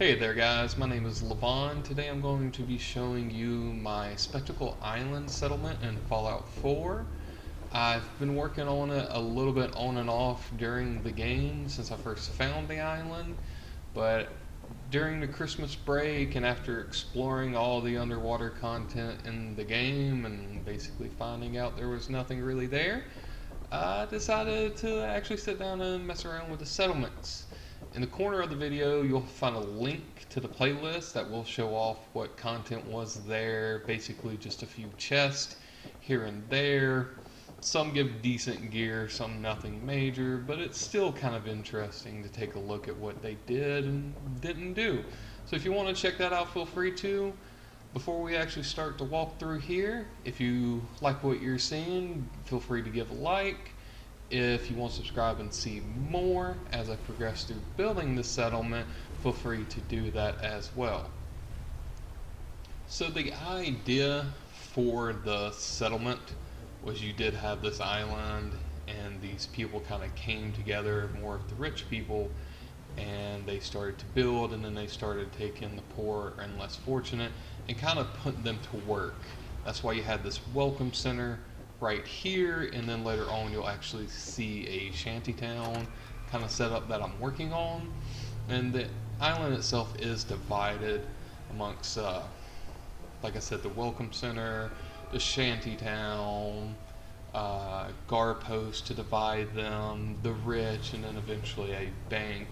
Hey there guys, my name is Levon. Today I'm going to be showing you my Spectacle Island settlement in Fallout 4. I've been working on it a little bit on and off during the game since I first found the island, but during the Christmas break and after exploring all the underwater content in the game and basically finding out there was nothing really there, I decided to actually sit down and mess around with the settlements. In the corner of the video, you'll find a link to the playlist that will show off what content was there. Basically, just a few chests here and there. Some give decent gear, some nothing major, but it's still kind of interesting to take a look at what they did and didn't do. So if you want to check that out, feel free to. Before we actually start to walk through here, if you like what you're seeing, feel free to give a like. If you want to subscribe and see more as I progress through building this settlement, feel free to do that as well. So the idea for the settlement was you did have this island and these people kind of came together, more of the rich people, and they started to build, and then they started taking the poor and less fortunate and kind of putting them to work. That's why you had this welcome center right here, and then later on you'll actually see a shantytown kind of setup that I'm working on. And the island itself is divided amongst, like I said, the welcome center, the shantytown, guard posts to divide them, the rich, and then eventually a bank.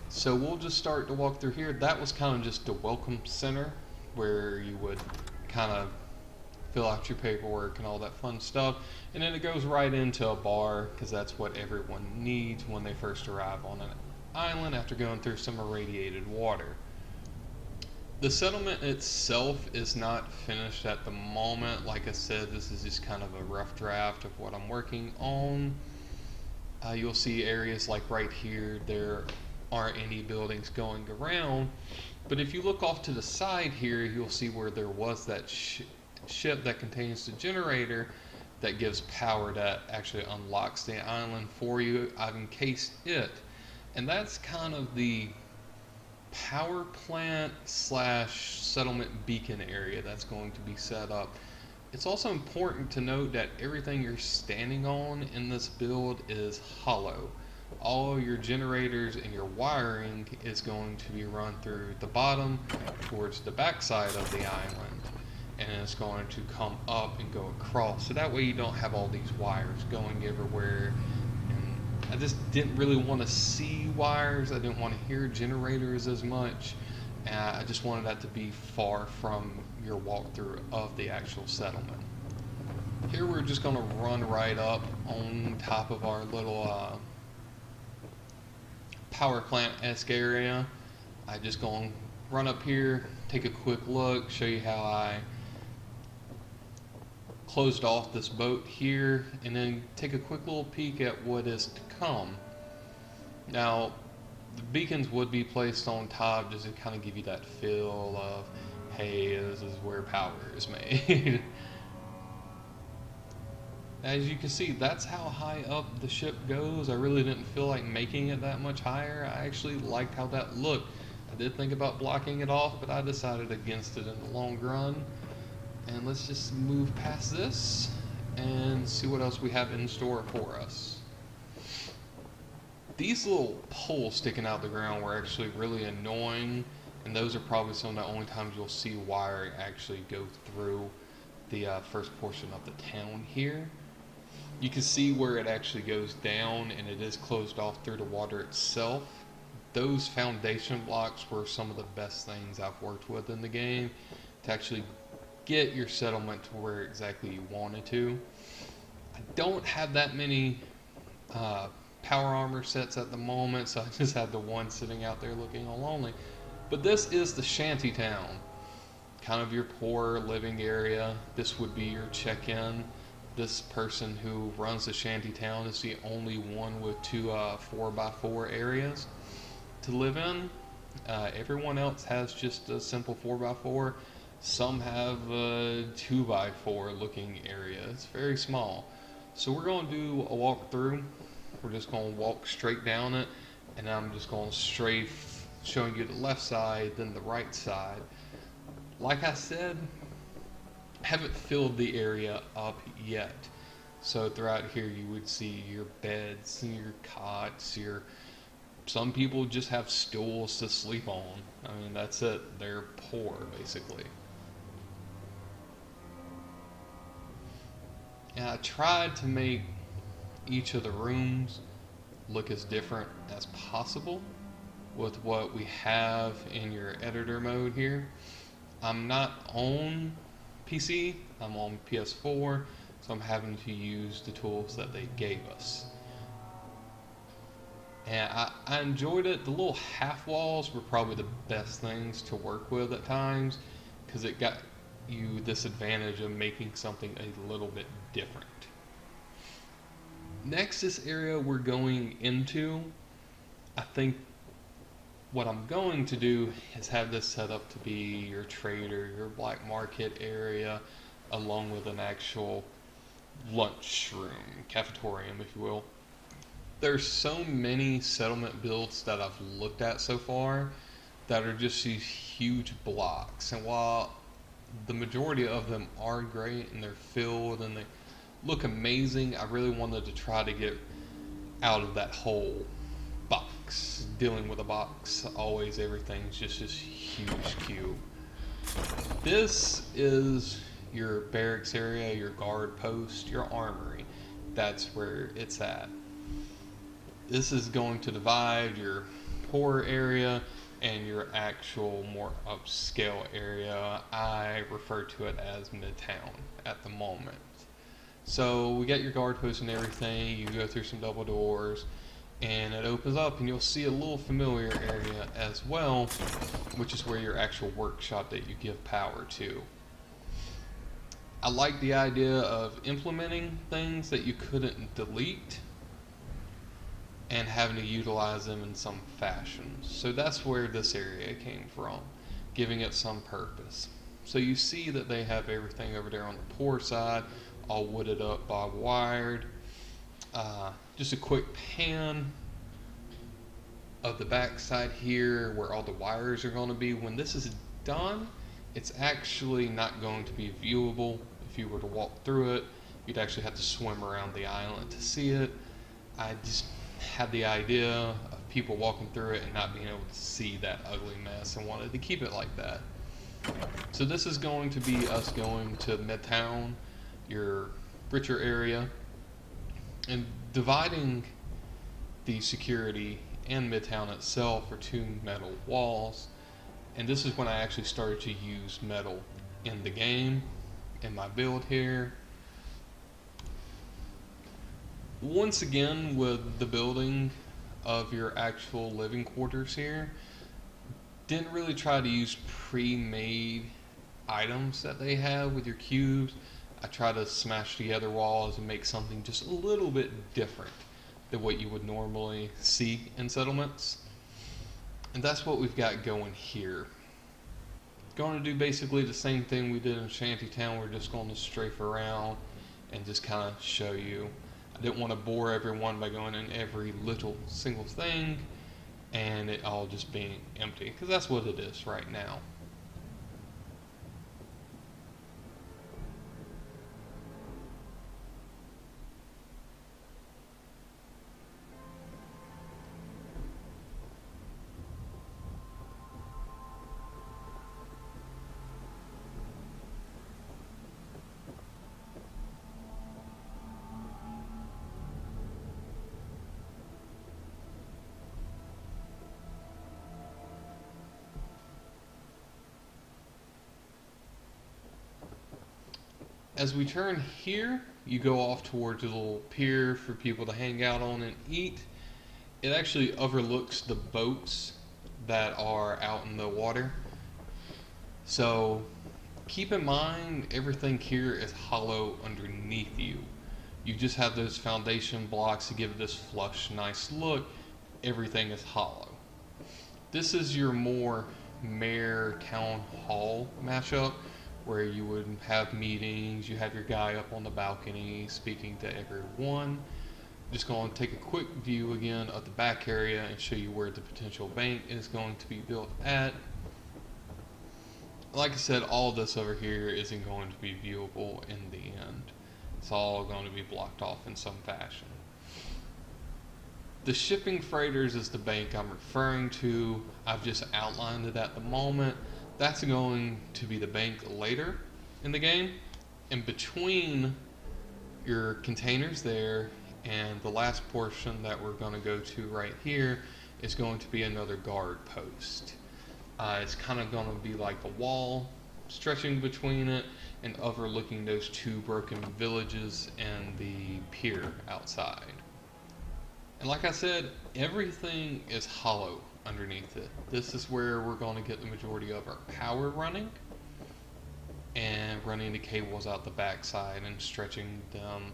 So we'll just start to walk through here. That was kind of just the welcome center where you would kind of fill out your paperwork and all that fun stuff, and then it goes right into a bar because that's what everyone needs when they first arrive on an island after going through some irradiated water. The settlement itself is not finished at the moment. Like I said, this is just kind of a rough draft of what I'm working on. You'll see areas like right here, there aren't any buildings going around, but if you look off to the side here, you'll see where there was that ship that contains the generator that gives power that actually unlocks the island for you. I've encased it, and that's kind of the power plant slash settlement beacon area that's going to be set up. It's also important to note that everything you're standing on in this build is hollow. All your generators and your wiring is going to be run through the bottom towards the backside of the island, and it's going to come up and go across, so that way you don't have all these wires going everywhere. And I just didn't really want to see wires, I didn't want to hear generators as much, and I just wanted that to be far from your walkthrough of the actual settlement. Here we're just going to run right up on top of our little power plant-esque area. I just going to run up here, take a quick look, show you how I closed off this boat here, and then take a quick little peek at what is to come. Now, the beacons would be placed on top just to kind of give you that feel of, hey, this is where power is made. As you can see, that's how high up the ship goes. I really didn't feel like making it that much higher. I actually liked how that looked. I did think about blocking it off, but I decided against it in the long run. And let's just move past this and see what else we have in store for us. These little poles sticking out the ground were actually really annoying, and those are probably some of the only times you'll see wiring actually go through the first portion of the town here. You can see where it actually goes down, and it is closed off through the water itself. Those foundation blocks were some of the best things I've worked with in the game to actually get your settlement to where exactly you wanted to. I don't have that many power armor sets at the moment, so I just have the one sitting out there looking all lonely. But this is the shantytown, kind of your poor living area. This would be your check-in. This person who runs the shantytown is the only one with two 4x4 areas to live in. Everyone else has just a simple 4x4. Some have a 2x4 looking area. It's very small. So we're going to do a walkthrough. We're just going to walk straight down it, and I'm just going to strafe, showing you the left side, then the right side. Like I said, I haven't filled the area up yet. So throughout here you would see your beds, your cots, your some people just have stools to sleep on. I mean, that's it. They're poor, basically. And I tried to make each of the rooms look as different as possible with what we have in your editor mode here. I'm not on PC, I'm on PS4, so I'm having to use the tools that they gave us. And I enjoyed it. The little half walls were probably the best things to work with at times because it got you this advantage of making something a little bit different. Next, this area we're going into, I think what I'm going to do is have this set up to be your trader, your black market area, along with an actual lunchroom, cafetorium, if you will. There's so many settlement builds that I've looked at so far that are just these huge blocks. And while the majority of them are great and they're filled and they look amazing, I really wanted to try to get out of that whole box. Dealing with a box, always everything's just this huge cube. This is your barracks area, your guard post, your armory. That's where it's at. This is going to divide your poor area and your actual more upscale area. I refer to it as Midtown at the moment. So we got your guard post and everything. You go through some double doors and it opens up and you'll see a little familiar area as well, which is where your actual workshop that you give power to. I like the idea of implementing things that you couldn't delete and having to utilize them in some fashion. So that's where this area came from, giving it some purpose. So you see that they have everything over there on the poor side, all wooded up, barbed wired. Just a quick pan of the back side here where all the wires are going to be. When this is done, it's actually not going to be viewable. If you were to walk through it, you'd actually have to swim around the island to see it. I just had the idea of people walking through it and not being able to see that ugly mess and wanted to keep it like that. So this is going to be us going to Midtown, your richer area, and dividing the security and Midtown itself are two metal walls. And this is when I actually started to use metal in the game, in my build here. Once again, with the building of your actual living quarters here, didn't really try to use pre-made items that they have with your cubes. I try to smash together walls and make something just a little bit different than what you would normally see in settlements. And that's what we've got going here. Going to do basically the same thing we did in Shantytown. We're just going to strafe around and just kind of show you. I didn't want to bore everyone by going in every little single thing and it all just being empty, because that's what it is right now. As we turn here, you go off towards a little pier for people to hang out on and eat. It actually overlooks the boats that are out in the water. So keep in mind, everything here is hollow underneath you. You just have those foundation blocks to give it this flush, nice look. Everything is hollow. This is your more mayor town hall mashup, where you would have meetings, you have your guy up on the balcony speaking to everyone. Just going to take a quick view again of the back area and show you where the potential bank is going to be built at. Like I said, all of this over here isn't going to be viewable in the end. It's all going to be blocked off in some fashion. The shipping freighters is the bank I'm referring to. I've just outlined it at the moment. That's going to be the bank later in the game. In between your containers there and the last portion that we're going to go to right here is going to be another guard post. It's kind of going to be like a wall stretching between it and overlooking those two broken villages and the pier outside. And like I said, everything is hollow underneath it. This is where we're going to get the majority of our power running, and running the cables out the backside and stretching them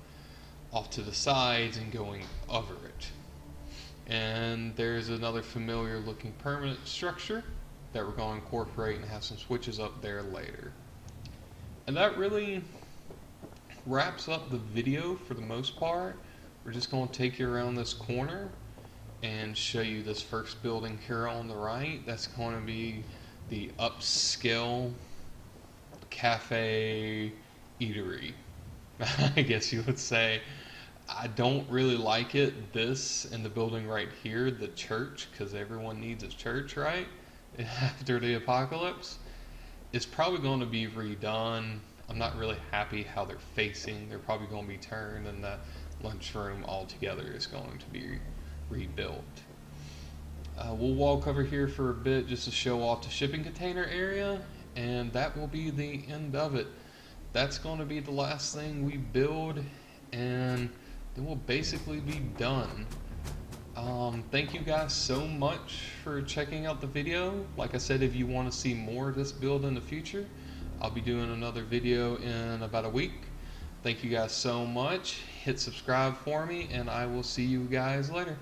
off to the sides and going over it. And there's another familiar looking permanent structure that we're going to incorporate and have some switches up there later. And that really wraps up the video for the most part. We're just going to take you around this corner and show you this first building here on the right. That's going to be the Upscale Cafe Eatery, I guess you would say. I don't really like it, this and the building right here, the church, because everyone needs a church, right? After the apocalypse. It's probably going to be redone. I'm not really happy how they're facing. They're probably going to be turned, and the lunchroom altogether is going to be rebuilt. We'll walk over here for a bit just to show off the shipping container area, and that will be the end of it. That's going to be the last thing we build, and then we'll basically be done. Thank you guys so much for checking out the video. Like I said, if you want to see more of this build in the future, I'll be doing another video in about a week. Thank you guys so much. Hit subscribe for me, and I will see you guys later.